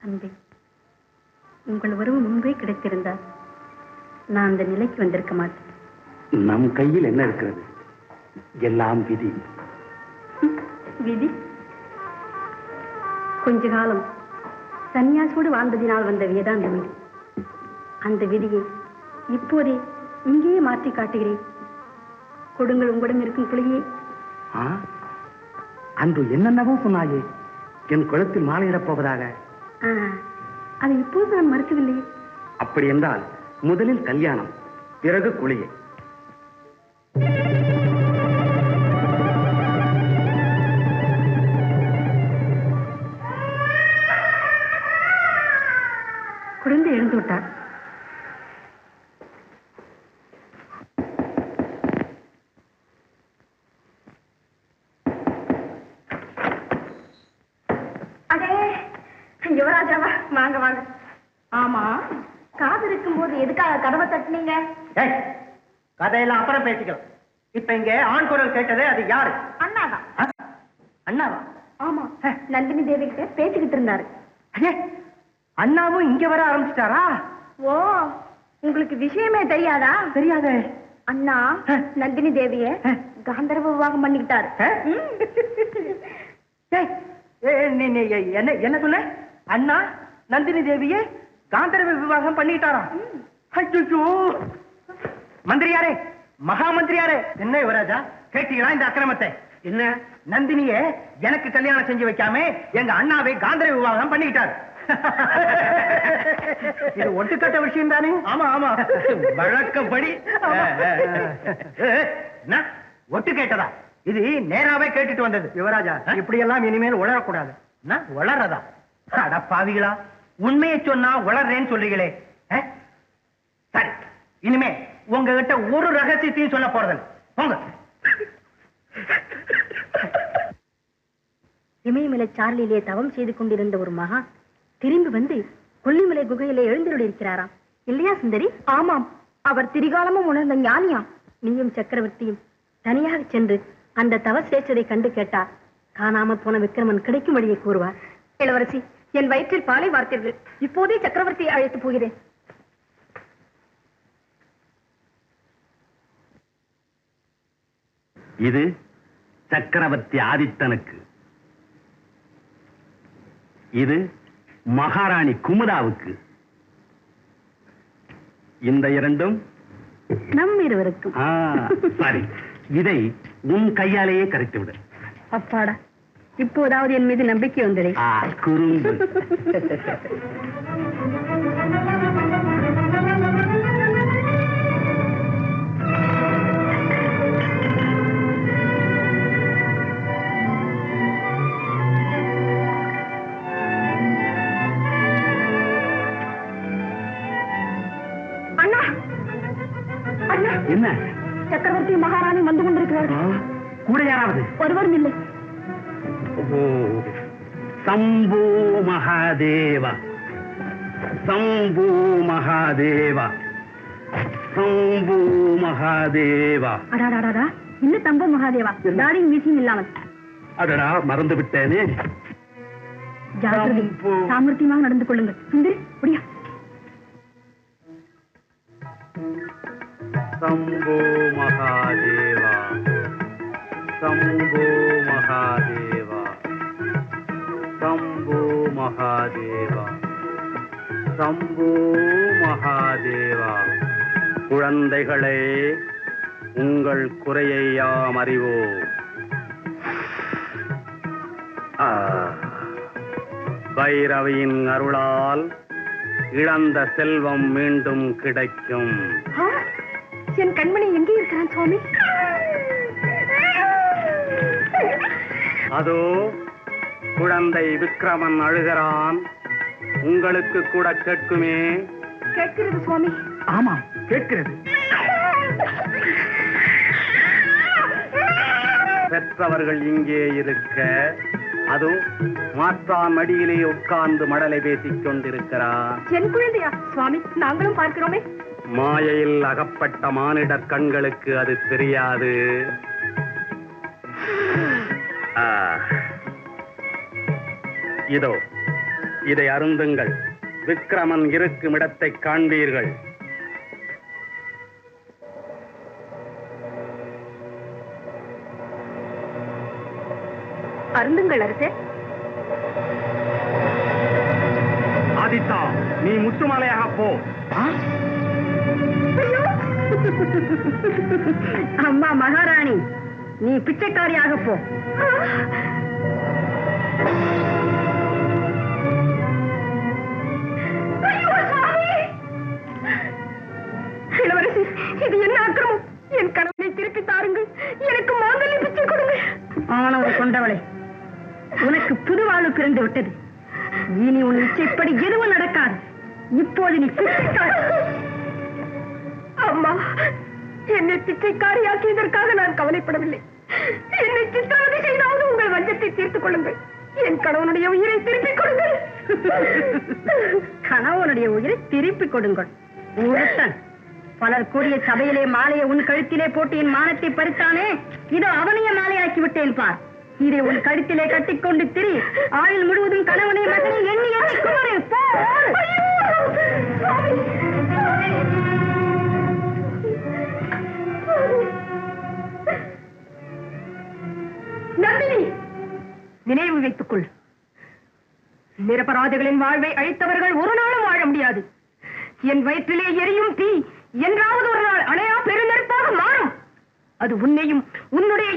அன்பே, உங்கள் உறவு முன்பே கிடைத்திருந்தால் நான் அந்த நிலைக்கு வந்திருக்க மாட்டேன். நம் கையில் என்ன இருக்கிறது? எல்லாம் விதி. விதி? கொஞ்ச காலம் சன்னியாசோடு வாழ்ந்ததினால் வந்த வேதாந்த விதி. அந்த விதியை இப்போதே இங்கேயே மாற்றி காட்டுகிறேன். கொடுங்கள் உங்களிடம் இருக்கும் குழியை. அன்று என்னென்னவோ சொன்னாயே, என் குளத்தில் மாலையிடப் போவதாக. அதை இப்போது நான் மறுக்கவில்லை. அப்படி என்றால் முதலில் கல்யாணம், பிறகு குழியை. குழந்தை எழுந்து விட்டார். யுவராஜாவா, வாங்க வாங்க. ஆமா, காது இருக்கும் போது எதுக்காக கதவை தட்டினீங்க? கதையெல்லாம் அப்புறம் பேசிக்கலாம். இப்ப இங்க ஆண் குரல் கேட்டதே, அது யாரு? அண்ணாதான். அண்ணாவா? ஆமா, நந்தினி தேவி கிட்ட பேசிக்கிட்டு இருந்தாரு. அண்ணாவும் இங்க வர ஆரம்பிச்சிட்டாரா? ஓ, உங்களுக்கு விஷயமே தெரியாதா? தெரியாதே. அண்ணா நந்தினி தேவிய காந்தர்வ விவாகம் பண்ணிக்கிட்டாரு. என்ன சொல்ல? அண்ணா நந்தினி தேவிய காந்தர்வ விவாகம் பண்ணிட்டாராம். மந்திரியாரே, மகா மந்திரியாரே, என்ன யுவராஜா கேட்டீங்களா இந்த அக்கிரமத்தை? என்ன, நந்தினிய எனக்கு கல்யாணம் செஞ்சு வைக்காம எங்க அண்ணாவை காந்தர்வ விவாகம் பண்ணிக்கிட்டாரு. இது ஒட்டுக்கட்ட விஷயம் தானே? ஆமா ஆமா, வழக்கப்படி. ஒட்டு கேட்டதா? இது நேராவே கேட்டுட்டு வந்தது. யுவராஜா, இப்படி எல்லாம் இனிமேல் உளரக்கூடாது. உளறதா? அட பாவிகளா, உண்மையை சொன்னா உளறேன்னு சொல்றீங்களே. சரி, இனிமே உங்ககிட்ட ஒரு ரகசியத்தையும் சொல்ல போறதில்லை. போங்க. இமயமலை சாரலிலே தவம் செய்து கொண்டிருந்த ஒரு மகா திரும்பி வந்து கொல்லிமலை குகையிலே எழுந்தருளி இருக்கிறாராம். இல்லையா சுந்தரி? ஆமாம், அவர் திரிகாலமும் உணர்ந்த ஞானியாம். நீயும் சக்கரவர்த்தியும் தனியாக சென்று அந்த தவ சேஷரை கண்டு கேட்டார். காணாம போன விக்ரமன் கிடைக்கும் வழியை கூறுவார். இளவரசி, என் வயிற்றில் பாலை வார்த்தீர்கள். இப்போதே சக்கரவர்த்தியை அழைத்து போகிறேன். இது சக்கரவர்த்தி ஆதித்தனுக்கு, இது மகாராணி குமுதாவுக்கு. இந்த இரண்டும் நம் இருவருக்கும். சரி, இதை உன் கையாலேயே கரைத்து விடு. அப்பாடா, இப்போதாவது என் மீது நம்பிக்கை வந்ததே. குறும்பு. என்ன? சக்கரவர்த்தி மகாராணி வந்து கொண்டிருக்கிறார்கள். கூட யாராவது? ஒருவரும் இல்லை. சம்பூ மகாதேவா, சம்பூ மகாதேவா, சம்பூ மகாதேவா. அடாடாடா, இன்னும் தம்பு மகாதேவா, தாடியும் மீசியும் இல்லாமல். அடடா, மறந்து விட்டேனே. ஜாக்கிரதை, சாமர்த்தியமாக நடந்து கொள்ளுங்கள். சுந்தரி, முடியா. சம்போ மகாதேவா, சம்போ மகாதேவா, சம்போ மகாதேவா, சம்போ மகாதேவா. குழந்தைகளே, உங்கள் குறையை யாம் அறிவோம். பைரவியின் அருளால் இழந்த செல்வம் மீண்டும் கிடைக்கும். என் கண்மணி எங்கே இருக்கிறான் சுவாமி? அதோ குழந்தை விக்ரமன் அழுகிறான். உங்களுக்கு கூட கேட்குமே? கேட்கிறது சுவாமி. ஆமா, கேட்கிறது. பெற்றவர்கள் இங்கே இருக்க, அதோ மாற்றான் மடியிலே உட்கார்ந்து மடலை பேசிக் கொண்டிருக்கிறார். என் குழந்தையா சுவாமி? நாங்களும் பார்க்கிறோமே. மாயையில் அகப்பட்ட மானிடர் கண்களுக்கு அது தெரியாது. இதோ இதை அருந்துங்கள். விக்கிரமன் இருக்கும் இடத்தை காண்பீர்கள். அருந்துங்கள் அரசே. ஆதித்தா, நீ முத்துமாலையாக போ. அம்மா மகாராணி, நீ பிச்சைக்காரியாக போ. இளவரசி, இது என்ன அக்கிரமம்? என் கணவனை திருப்பி தாருங்கள். எனக்கு மாங்கல்ய பிச்சை கொடுங்க. ஆணவம் கொண்டவளை, உனக்கு புது வாழ்வு பிறந்து விட்டது. இனி உன் இச்சைப்படி எதுவும் நடக்காது. இப்போது நீ பிச்சைக்காரி. அம்மா, என்னை பிச்சைக்காரியாக்கியதற்காக நான் கவலைப்படவில்லை. என்னை சித்திரவதை செய்தாவது உங்கள் வஞ்சத்தை தீர்த்துக் கொள்ளுங்கள். என் கணவனுடைய உயிரை திருப்பிக் கொடுங்கள். கணவனுடைய உயிரை திருப்பிக் கொடுங்கள். ஒருத்தன் பலர் கூடிய சபையிலே மாலையை உன் கழுத்திலே போட்டு என் மானத்தை பறித்தானே, இதோ அவனைய மாலையாக்கி விட்டேன் பார். இதை உன் கழுத்திலே கட்டிக்கொண்டு திரி. ஆயுள் முழுவதும் கணவனை மகனை எண்ணி எண்ணி குமரு. நந்தினி, நினைவு வைத்துக் கொள். நிரபராதிகளின் வாழ்வை அழித்தவர்கள் ஒரு நாளும் வாழ முடியாது. என் வயிற்றிலே எரியும் தீ என்றாவது ஒரு நாள் அணையா பெருநெருப்பாக மாறும். அது உன்னையும் உன்னுடைய